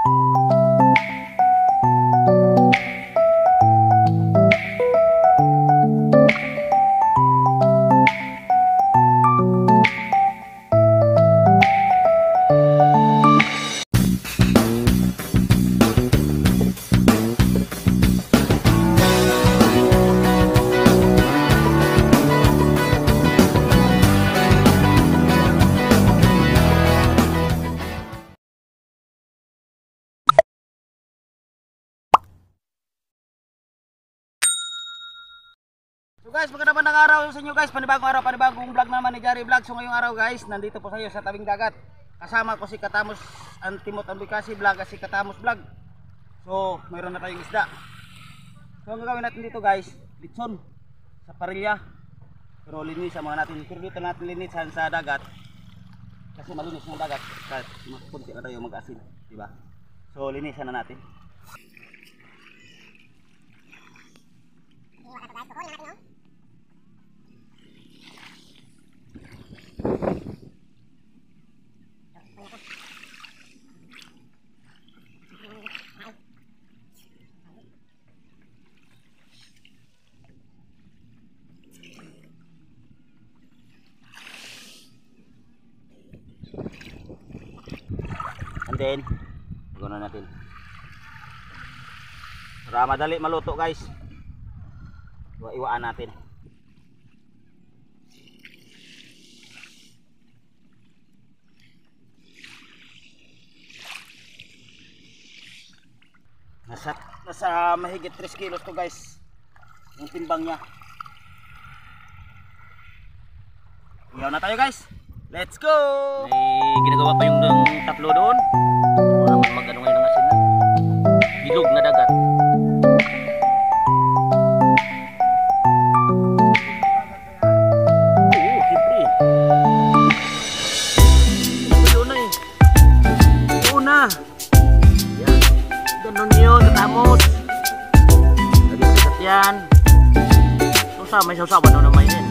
So guys, magandang araw sa inyo guys. Panibagong araw, panibagong vlog naman ni Jari Vlog. So ngayong araw guys, nandito po sa iyo sa tabing dagat. Kasama ko si Katamos Antimot Ambikasi Vlog at si Katamos Vlog. So mayroon na tayong isda. So ang gagawin natin dito guys, litson sa parilya. Pero linisan muna natin. Pero dito natin linisan sa dagat. Kasi malinis yung dagat. Kahit punti na tayo mag-asin, diba? So linisan na natin. And then gano'n natin para madali maluto guys. Iwaan natin. Nasa mahigit 3 kilos to guys yung timbang nya. Iyaw na tayo guys, let's go. May ginagawa pa yung tatlo doon. Wala naman mag-ano ngayon ng asin na bilog na dagat. Oo, siyempre yun na eh. Oo na. Yan, ganun yun, Katamos. Lagi sa yan. May sausawan na naman yun.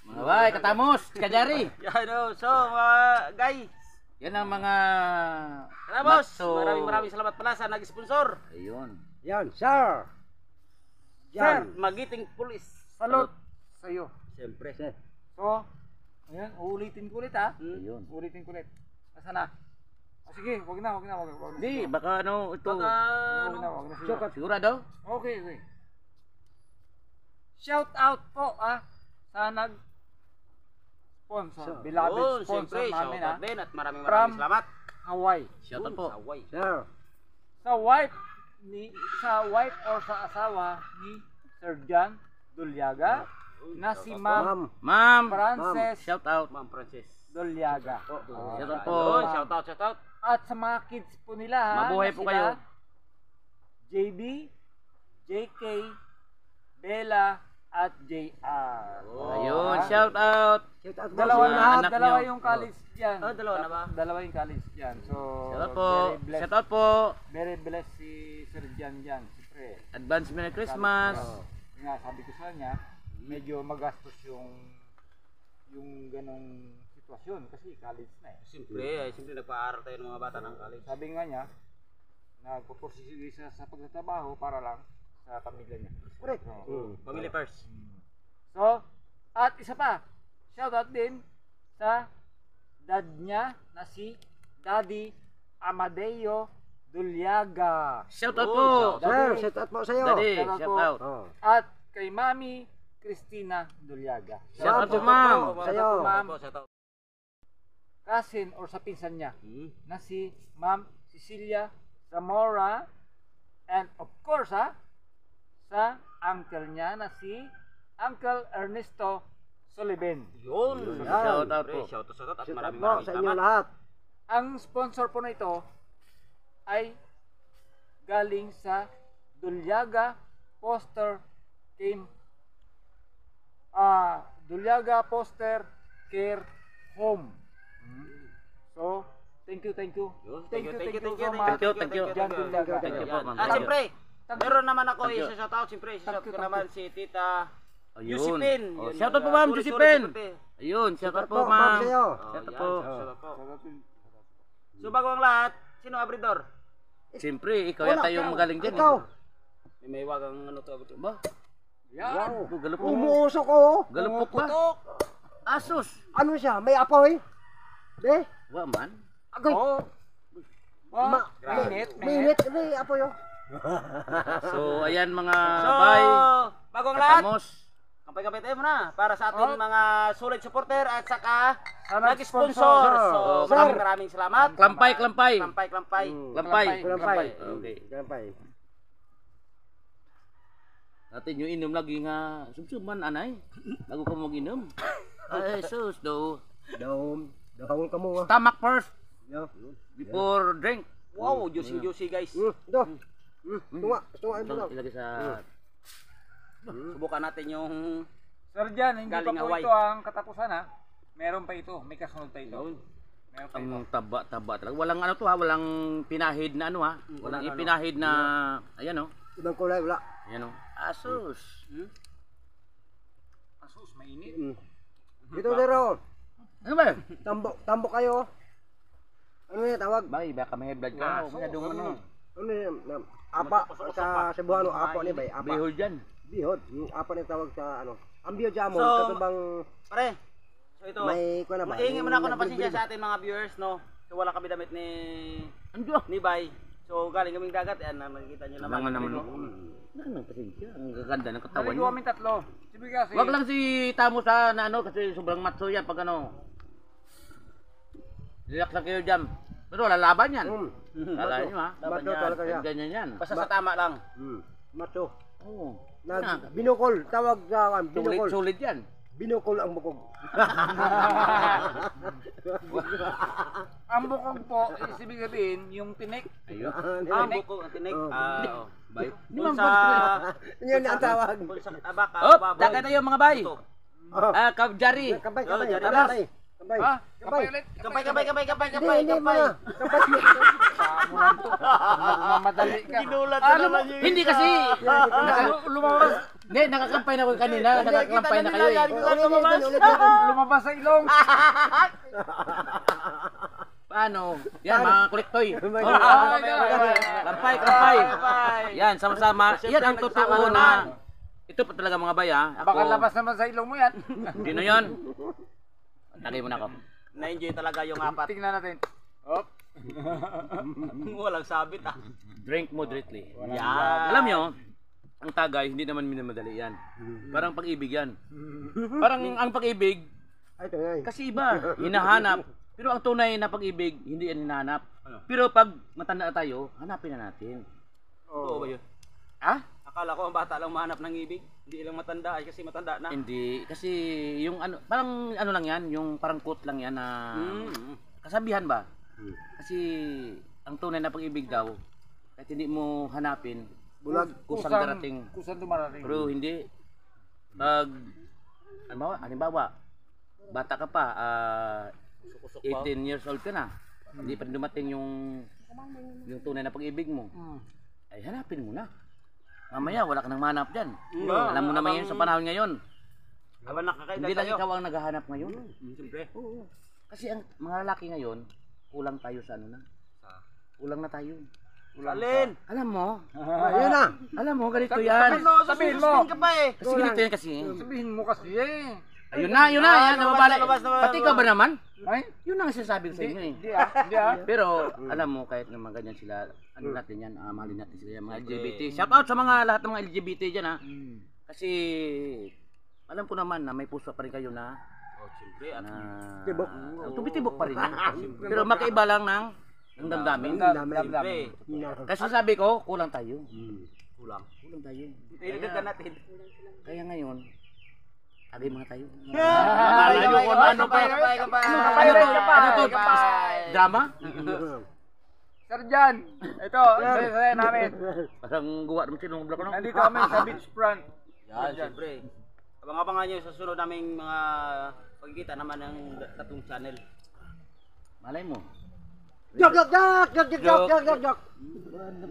Mga bay, Katamos, Kajari. Yan, so mga guys, Yan ang mga Katamos, maraming salamat pala sa nag-sponsor. Ayun. Yan, sir. Sir, Magiting Police. Salute sa iyo. Siyempre. So, ayan, uulitin ko ulit ha. Ayun. Uulitin ko ulit. Nasaan na? Sige, wag na. Hindi, baka ano ito. Wag na. Sigurado? Okay. Shout out po sa sponsor, beloved sponsor namin shout out din at maraming From salamat. Hawaii. Shout out po. Hawaii. Sir. Sa wife or sa asawa ni Sir John Dulyaga na si Ma'am Frances. Shout out. Ma'am Frances Dulyaga. Shout out po. Shout out. At sa mga kids po nila Mabuhay po kayo. JB, JK, Bella at JR. Ayun, shout out. Dalawa yung college diyan. Dalawa na ba? Dalawa yung college diyan. So, Shout out po. Shout out po. Very blessed si Sir John diyan, siyempre. Advance Merry Christmas. Nga, sabi ko sa kanya, medyo magastos yung ganong sitwasyon kasi college na eh. Siyempre nagpa-aaral tayo ng mga bata ng college. Sabi nga niya, nagpupursige siya sa pagtatrabaho para lang sa pamilya niya. Correct. Family first. So, at isa pa, shout out din sa dad niya na si Daddy Amadeo Dulyaga. Shout out po. Sir, shout out po sa iyo. Daddy, Shout out shout po. out. Oh. At kay Mami Cristina Dulyaga. Shout out po, Shout out ma'am. po sa iyo. Ma'am. Shout out. Cousin or sa pinsan niya na si Ma'am Cecilia Zamora, and of course sa uncle niya na si Uncle Ernesto Soliven. Yun. Yan. Shout out po. Shout out at Shout out maraming po sa inyo lahat. Ang sponsor po na ito ay galing sa Dulyaga Poster Dulyaga Poster Care Home. So, thank you. Thank you so Thank you, much. thank you. Jan Dulyaga. Thank you po, ma'am. At siyempre, meron naman ako Thank you. isa-shout out. Siyempre, isa-shout Thank ko you. naman si Tita Ayun. Josephine. Oh, Yun, shout out po, ma'am, sorry, Josephine. sorry. Ayun, shout out Shout po, out ma'am. sa iyo. Shout out Yan, po. shout out po. So bago ang lahat, sino abridor? Siyempre, ikaw yata yung magaling dyan. Ikaw. May wagang ano to abridor. Ba? Yan. Wow. Galupok. Umuusok ko. Galupok ba? Asus. Ano siya? May apoy? De? Wa man. Agoy. Oh. Minit. May apoy oh. So, ayan mga So, bay. bago ang lahat, Katamos. kampay-kampay tayo muna para sa ating mga solid supporter at saka Sana nag-sponsor. sponsor. So, Sir. maraming salamat. Klampay. Klampay. Klampay. Galampay. Okay. Galampay. Natin yung inom lagi nga sumsuman anay. Bago ka mag-inom. Ay, sus do. Dahon ka mo ah. Tamak first Yo. before drink. Wow, juicy guys. Do. Tunga mo lang. Ilagay sa Subukan natin yung Sir Jan, hindi pa Galing po Hawaii. ito ang katapusan ha. Meron pa ito. May kasunod pa ito. Meron pa ito. ang taba talaga. Walang ano to ha, walang pinahid na ano ha. Walang ipinahid na ayan oh. Ibang kulay wala. Ayan oh. Asus. Asus, mainit. Dito zero. Ano ba? Tambo kayo. Ano yung tawag? Bagay, baka may blood ka. Masyadong ano. Ano yung apa sa Cebuano apo ni bay? Apa. Bihol dyan. Bihod. Yung apa ni tawag sa ano? Ambio jamon So, katubang pare. So ito, may kuha na ba? maingi muna ako ng Nagbilbil pasensya ba? sa ating mga viewers, no? So wala kami damit ni Ano? Bay. So galing kaming dagat, yan, nakikita nyo naman. Naman naman. Ano pasensya? Ang gaganda ng katawan Naligo niya. kami tatlo. Sabi kasi, Wag lang si Tamo sa na ano kasi sobrang macho yan pag ano. Relax lang kayo dyan. Pero lalaban yan. Kala nyo ha. Laban Macho yan. talaga yan. Ganyan yan. Basta sa tama lang. Macho. Oo. Nag binukol tawag sa binukol. Sulit yan. Binukol ang bukog. ang bukog po, ibig sabihin, yung tinik. Ayun. Ang buko, ang tinik. Bay. Di Kung man sa... Yun ang tawag. Kung sa tabak, Op, dagat tayo mga bay. Ito. Kabjari. Kabay. Jari. Kabay. Ha? Kabay. Kapay ulit. Kapay. Hindi mga. Kabay. Pamulan to. Mamadali ka. Ginulat Ano mo? Hindi kasi. Lumabas. Hindi, nakakampay na ko kanina. Nakakampay na kayo eh. Lumabas sa ilong. Paano? Yan, mga kolektoy. Kampay. Yan, sama-sama. Yan ang totoo na. Ito pa talaga mga bay ha. Baka labas naman sa ilong mo yan. Hindi na yan. Tagay mo na ako. Na-enjoy talaga yung apat. Tingnan natin. Op. Walang sabit Drink moderately. Yan. Alam nyo, ang tagay, hindi naman minamadali yan. Parang pag-ibig yan. Parang ang pag-ibig, Ay, ito nga. kasi iba, hinahanap. Pero ang tunay na pag-ibig, hindi yan hinahanap. Pero pag matanda na tayo, hanapin na natin. Oo ba yun? Ah? Akala ko ang bata lang mahanap ng ibig. Hindi lang matanda ay kasi matanda na. Hindi. Kasi yung ano, parang ano lang yan, yung parang quote lang yan na kasabihan ba? Kasi ang tunay na pag-ibig daw, kahit hindi mo hanapin, Bulag. kusang darating. Kusang dumarating. Pero hindi. Pag, halimbawa, bata ka pa, 18 years old ka na, hindi pa rin dumating yung tunay na pag-ibig mo, ay hanapin mo na. Mamaya, wala ka nang manap dyan. Alam mo naman yun sa panahon ngayon. Habang nakakaedad Hindi lang tayo. ikaw ang naghahanap ngayon. Siyempre. Oo. Kasi ang mga lalaki ngayon, kulang tayo sa ano na. Kulang na tayo. Alin? Alam mo, Ayun na. alam mo, ganito yan. Sabihin mo. Ka pa eh. Kasi ganito yan kasi. Sabihin mo kasi eh. Ayun na, yan, nababalik. Pati ka ba naman? Ay? Yun ang sinasabi ko sa inyo eh. Hindi ah. Pero alam mo kahit naman ganyan sila, ano natin yan, mahalin natin sila yung mga LGBT. Shout out sa mga lahat ng mga LGBT diyan ha. Kasi alam ko naman na may puso pa rin kayo na na Tibok. tumitibok pa rin yan. Pero magkaiba lang ng damdamin. Kasi sabi ko, kulang tayo. Kulang tayo. Kaya ngayon, agay mga tayo. Malayo ko na ano pa. Ano to? Drama? Sir Jan, ito, saya namin. Parang guwa naman sinong vlog no? Nandito kami sa beach front. Yan, siyempre. Abang-abangan nyo sa sunod naming mga pagkikita naman ng tatong channel. Malay mo. Jok.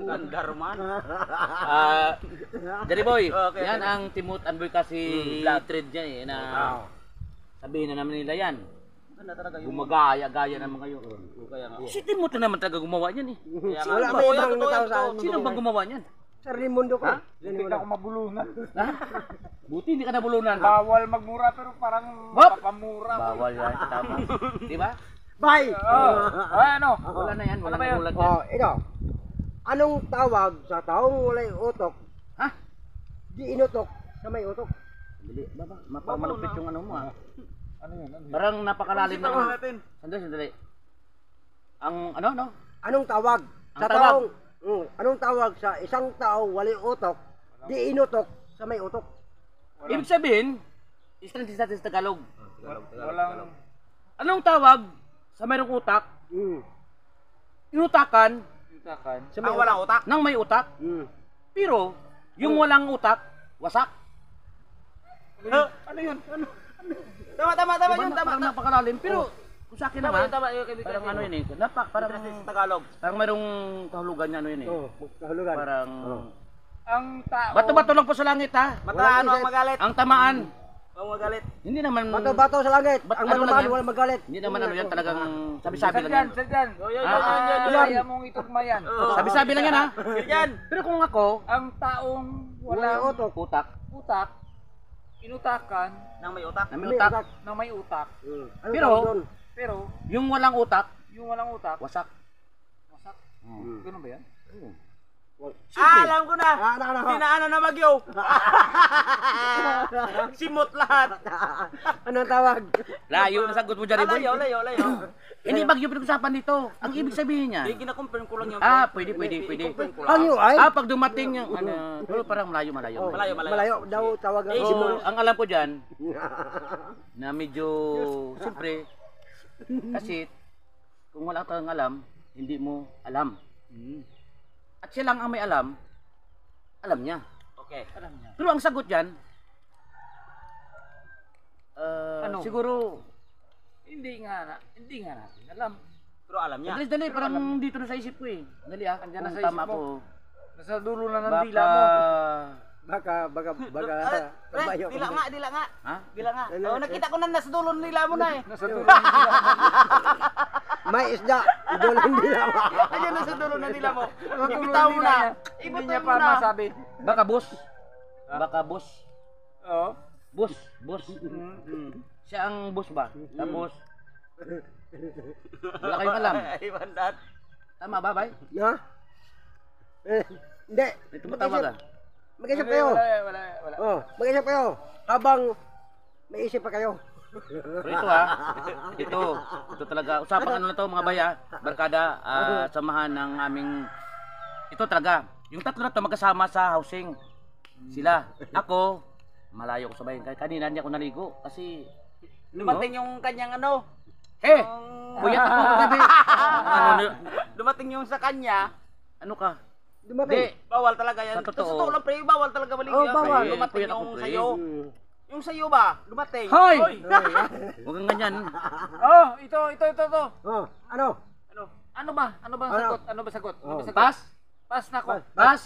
Gandar man. Jerry Boy, Okay, yan ang Timot Advocacy thread niya eh, na sabihin na naman nila yan. Ganda talaga yung Gumagaya-gaya naman kayo. kaya nga. Si Timot na naman talaga gumawa niyan eh. Wala may ibang tao sa Sino bang gumawa niyan? Sa Raimundo ko. Hindi na ako mabulunan. Ha? Buti hindi ka nabulunan. Bawal magmura pero parang Wop! papamura. Bawal yan, tama. Di ba? Bye. Ano? Wala na yan, wala Ano ba na yun? ulat yan. Oh, ito. Anong tawag sa taong walay utok? Ha? Di inutok sa may utok. Dali, baba, mapamalupit yung ano mo ha. Ano yun? Ano yun? Parang napakalalim Pag-isipan na. natin. Sandali. Ang ano? Anong tawag Ang sa tawag? taong anong tawag sa isang tao walay utok? Di inutok sa may utok. Ibig sabihin, strength sa Tagalog. Walang Anong tawag sa mayroong utak? Inutakan itakan. Sa may Ang walang utak. ng may utak. Mm. Pero, yung walang utak, wasak. Ano yun? Ano? Tama Diba, yun, tama. parang napakalalim. Pero, kung sa akin naman, Tama yung kaibigan. parang ano yun eh. Parang, Sa Tagalog. parang mayroong kahulugan niya ano yun eh. Oh, kahulugan. Parang, Ang tao. bato-bato lang po sa langit ha. Mata ano ang magalit? Ang tamaan, Ang magalit. hindi naman, Bato-bato sa langit. Ba't Ang ano lang matamaan yan? wala magalit. hindi naman ano yan talagang sabi-sabi Sir lang Jan, yan. Sir Jan. Kaya mong itugma yan. Sabi-sabi lang yan ha. Yan. Pero kung ako, Ang taong Walay walang utok. utak, utak, inutakan Nang may utak. na may utak. na may utak. Anong Pero, tawag doon? Pero, Yung walang utak, yung walang utak, wasak. wasak. Hmm. Ganun ba yan? Alam ko na. Ano? Dinaanan na bagyo. Simot lahat. Anong tawag? Layo na sagot mo dyan, boy. Layo. Hindi bagyo pinag-usapan dito. Ang ibig sabihin niya, Hindi kina-confirm ko lang yun. pwede. I-confirm ko lang. Ano ay? Pag dumating yung, ano, pero parang malayo. Oh, Malayo. Malayo daw tawagan. So, ang alam ko dyan, na medyo, siyempre, kasi, kung wala kang alam, hindi mo alam. At siya lang ang may alam niya. Okay. Pero ang sagot dyan, Ano? siguro, Hindi nga natin alam. Pero alam niya. dali, parang dito na sa isip ko eh. Dali Andyan na kung sa tama isip mo. ko. Nasa dulo na ng Baka, dila mo. Baga. Dila nga. ha? Dila nga. Oh, nakita ko na nasa dulo ng dila mo na eh. Nasa dulo ng dila mo. May isda. Doon hindi lang. Ayun nasa dulo ng dila mo. Nasa dulo Ibitaw ng mo dila na. niya. Hindi Ibitaw niya mo pa na. masabi. Baka boss. Baka boss. Oo. Boss. Siya ang boss ba? Tapos, wala kayong alam. Ay, bandat. Tama ba, bay? Ha? Hindi. May tumatawag ka. Mag-isip kayo. Wala. Oh, mag-isip kayo. Habang may isip pa kayo. Pero ito ha, ito talaga, usapan ano na to mga baya, barkada, samahan ng aming, ito talaga, yung tatlo na to magkasama sa housing. Sila, ako, malayo ko sa bayan, kanina hindi ako naligo, kasi, Dumating yung kanyang ano. puyat ako kagabi. Dumating yung sa kanya. Ano ka? Dumating. Bawal talaga yan. Sa totoo. Totoo lang pre, bawal talaga maligo. Oh, yan, bawal. pre. Dumating Puyat ako, yung pre. sayo. Yung sayo ba? Dumating. Hoy! Huwag kang ganyan. Oh, ito. Oh, ano? Ano ba? Ano ba sagot? Ano ba sagot? Pas? Pas na ko. Pas?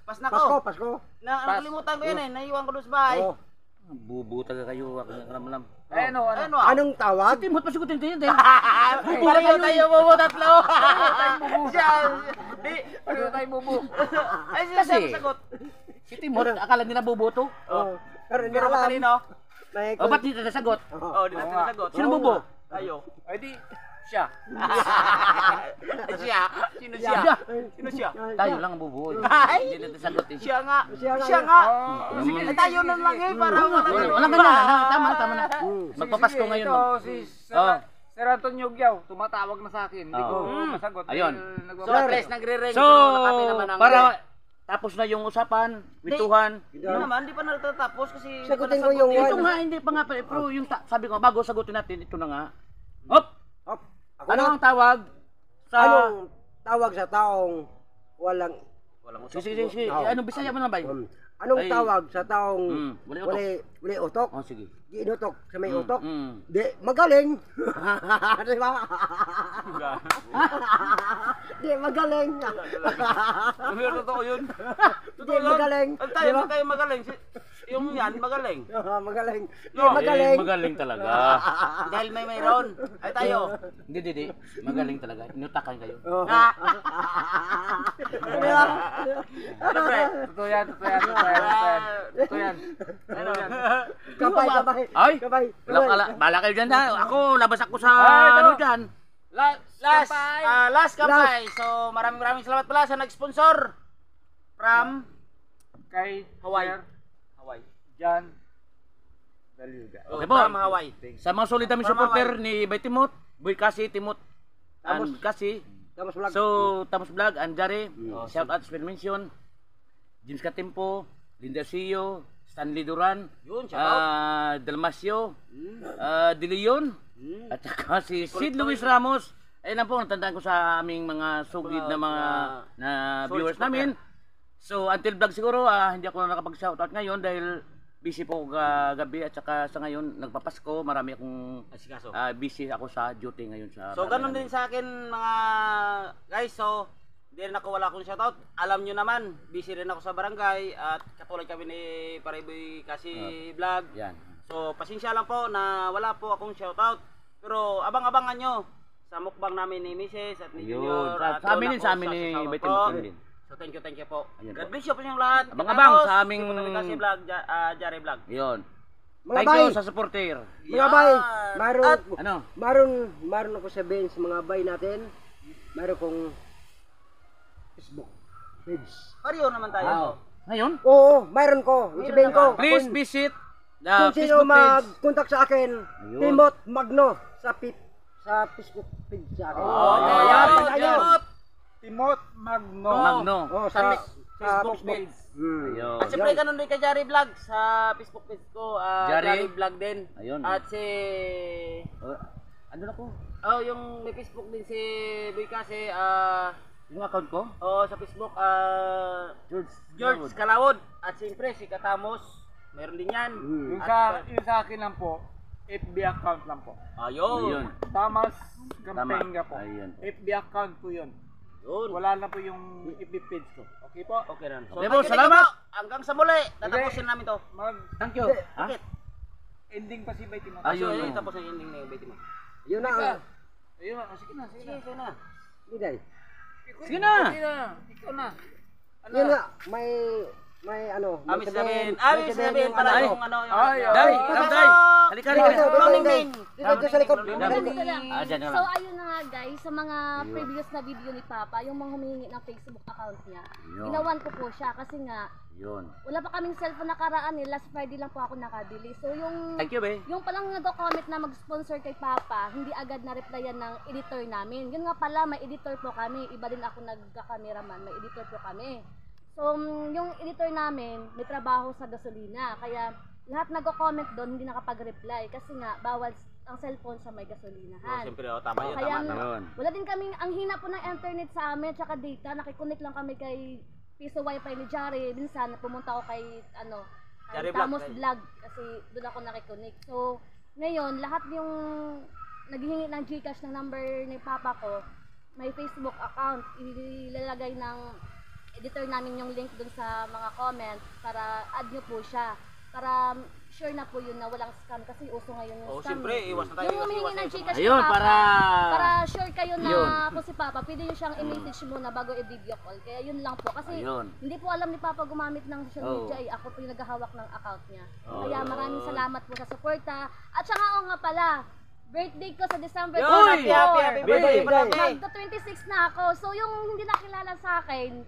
Pas na Pasko, ko. Pasko. Nakalimutan ko yun eh. Naiwan ko doon sa bahay. Oh. Bubu talaga kayo, ako alam. Ano? Ano? Anong tawag? Timot pa sigutin din din. Pareho tayo bubo tatlo. Siya. Pareho tayo bubu. Ay, siya Kasi, sagot. Si Timot, akala nila bubu to. Oh. Pero hindi Pero alam. matalino. may O, ba't di na sagot? Oh, di Oo natin nga. nasagot. Sino bubo? Tayo. Ay di, siya. Siya. Sino siya? Siya. Sino siya? Tayo lang ang bubuo. Ay! Hindi natin sagot eh. Siya nga. Siya nga. Siya nga. Oh, sige. Eh, tayo nun lang eh, para wala Walang ganyan na. Tama na. Hmm. Magpapasko ngayon. Ito, si Oh. Sir Antonio Giao, tumatawag na sa akin. Hindi ko masagot. Ayun. So, at least nagre-ring. So, pero nakati naman ang... para tapos na yung usapan, kwentuhan. Hindi naman, di pa natatapos kasi... Sagutin ko yung Ito one. nga, hindi pa nga, pero yung sabi ko, bago sagutin natin, ito na nga. Hop! Hop. Ako Ano na. ang tawag sa... Anong tawag sa taong walang Sige. Oh. Anong Bisaya mo na ba? Anong Ay. tawag sa taong wala utok. wala utok? Oh, sige. Di inutok sa may utok. Mm. Di magaling. Di ba? Di magaling. Pero totoo yun. Di magaling. Ang tayo, Di ba? ang tayo magaling. Yung yan, magaling. Magaling. Di No. magaling. Magaling talaga. Dahil may mayroon. Ay tayo. Hindi. Magaling talaga. Inutakan kayo. Oh. Di ba? Siyempre. Totoo yan. Ano? Kabay. Ay! Kabay. Bala kayo dyan ha. Ako, labas ako sa Ay, ano no. dyan. Last kampay. So maraming salamat pala sa nag-sponsor from Kay Hawaii. Sir Hawaii. John Daluga. Okay po. From Hawaii. Sa mga solid namin From supporter ni Bay Timot, Boy Kasi, Timot, and Kasi. Tapos vlog. So, Tamos Vlog, Anjari, shout out special mention, James Katimpo, Linda Sio, Stanley Duran, Yun, shout out. Dalmasio, De Leon, at saka si Sid Luis Ramos. Ayun na po, natandaan ko sa aming mga sugid na mga na solid viewers supporter. namin. So, until vlog siguro, hindi ako nakapag-shoutout ngayon dahil busy po gabi at saka sa ngayon nagpapasko, marami akong Asikaso. busy ako sa duty ngayon sa So barangay ganun namin. din sa akin mga guys. So hindi rin ako wala akong shoutout. Alam nyo naman, busy rin ako sa barangay at katulad kami ni Parayboy Kasi vlog. Yan. So pasensya lang po na wala po akong shoutout. Pero abang-abangan nyo sa mukbang namin ni Mrs. at ni Yun. Junior. at Sa amin doon din, ako sa amin ni sasama Bay po. Timot din. So thank you po. Ayan God po. bless you po yung lahat. Abang-abang Tapos, sa aming- si Puto Kasi vlog, Jari vlog. Yun. Mga Thank bay. you sa supporter. Mga bay. At Maroon ako sabihin sa mga bay natin. Maroon kong Facebook page. pareho naman tayo. Ngayon, Oo, mayroon ko. Sabihin ko. please visit the Kung sino Facebook page. mag-contact sa akin, Ayun. Timot Magno sa Facebook page sa akin. Okay, Ayan. Timot. Timot Magno. Magno. Oh, Sa sa Facebook Facebook. page. Ayun. At siyempre ganun din kay Jari Vlog sa Facebook page ko, Jari. Jari Vlog din. Ayun. At si Ano na ko? yung may Facebook din si Boy Kasi, Yung account ko? sa Facebook, George. George Kalawod. At siyempre si Katamos, meron din yan. Yung sa akin lang po, FB account lang po. Ayun. Tamas Gampenga po. Ayun. FB account po yun. Yun. Wala na po yung FB page ko. Okay po? Okay na. Okay thank po, you, salamat. thank you po. Hanggang sa muli. Tatapusin namin to. Thank you. Ha? Bakit? Ending pa si Bay Timot. Ayun. Ayun. Tapos na yung ending na yung Betty mo. Yun na. Ayun, sige na. Sige na. Hindi. Sige na. Ikaw na. Yun nga. May ano. Amin sabihin pala Ay. yung ano. Ay, Day, Pasok! Day. Halika, Dito, halika. dito, Morning, dito. Ming. Dito sa likod. Ganito lang. Dyan na So lang. ayun na nga guys, sa mga previous na video ni Papa, yung mga humihingi ng Facebook account niya, Yun. ginawan ko po siya kasi nga Yun. wala pa kaming cellphone nakaraan eh, last Friday lang po ako nakabili. So Thank you, be. yung palang nag-comment na mag-sponsor kay Papa, hindi agad na-replyan ng editor namin. Yun nga pala, may editor po kami. Iba din ako nagka-cameraman, may editor po kami. So yung editor namin, may trabaho sa gasolina. Kaya lahat nag-comment doon, hindi nakapag-reply. Kasi nga, bawal ang cellphone sa may gasolinahan. Siyempre, tama yun. Kaya Tama. Yun. wala din kaming, ang hina po ng internet sa amin, tsaka data, nakikonnect lang kami kay piso wifi ni Jari. Minsan, pumunta ako kay, Jari kay Vlog, Tamos kay- Vlog, kasi doon ako nakikonnect. So, ngayon, lahat yung naghihingi ng Gcash ng number ni Papa ko, may Facebook account, ilalagay ng editor namin yung link dun sa mga comments para add nyo po siya. para sure na po yun na walang scam kasi uso ngayon yung Oh, scam. siyempre, iwas na tayo. Yung humingi ng Gcash Ayun, kay Papa, para- para sure kayo na Yun. ako si Papa, pwede nyo siyang i-message muna bago i-video call. Kaya yun lang po. Kasi Ayun. hindi po alam ni Papa gumamit ng social Oh. media. Ako po yung naghahawak ng account niya. Oh. Kaya maraming salamat po sa suporta. At saka nga pala, birthday ko sa December Yun, 24. happy birthday, Birthday. birthday. Magto-26 na ako. So yung hindi nakilala sa akin,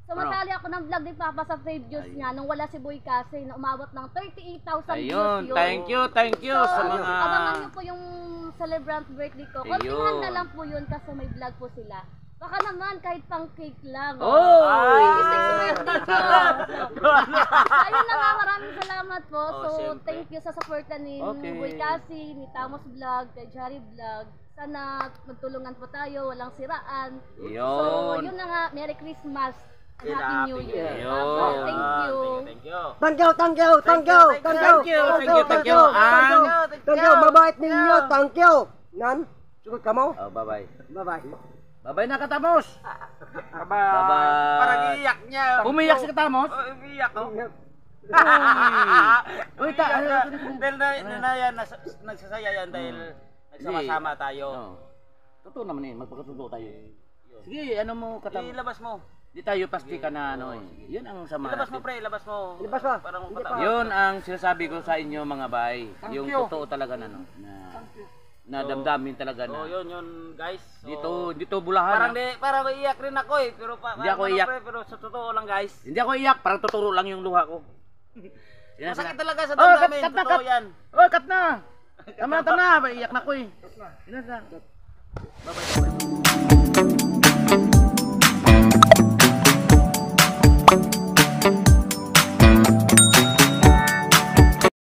sumasali ako ng vlog ni Papa sa videos niya nung wala si Boy Kasi na umabot ng 38,000 views Ayun, yun. thank you So, sa mga... abangan niyo po yung celebrant birthday ko. Kontingan Ayun. na lang po yun kasi may vlog po sila. Baka naman kahit pang cake lang. Oh! 26 birthday ko. So, ayun na nga, maraming salamat po. Oh, So, syempre. thank you sa suporta ni Okay. Boy Kasi, ni Tamos Vlog, kay Jari Vlog. Sana magtulungan po tayo, walang siraan. So, Yun. yun na nga, Merry Christmas. and Yun, Happy New Happy Year. Year. Papa, Yun. thank you. Thank you. Thank you. Thank you. Thank you. Mabait ninyo. Thank you. Nan, sugod ka mo? Oh, bye-bye. Bye-bye. Bye-bye na Katamos. Bye-bye. Bye-bye. Parang iiyak niya. Umiyak si Katamos? Oh, iiyak oh. Uy, Dahil yan, nagsasaya yan dahil nagsama-sama tayo. Oh. Totoo naman eh, magpakatotoo tayo. Sige, ano mo Katamos? Ilabas mo. Di tayo pastika na ano eh. Yun ang sama Ilabas mo natin. pre, ilabas mo. Ilabas mo. Parang Hindi patama. pa. Yun ang sinasabi ko sa inyo mga bay. Yung you. totoo talaga na no. Na damdamin talaga So, na. yun guys. So, Dito bulahan. parang iiyak rin ako eh, pero Hindi ako iyak. pero sa totoo lang guys. Hindi ako iyak, parang tuturo lang yung luha ko. Masakit talaga sa Oh, damdamin, cut na, totoo cut. yan. Oh, cut na. Tama, iyak na ko eh. Bye-bye.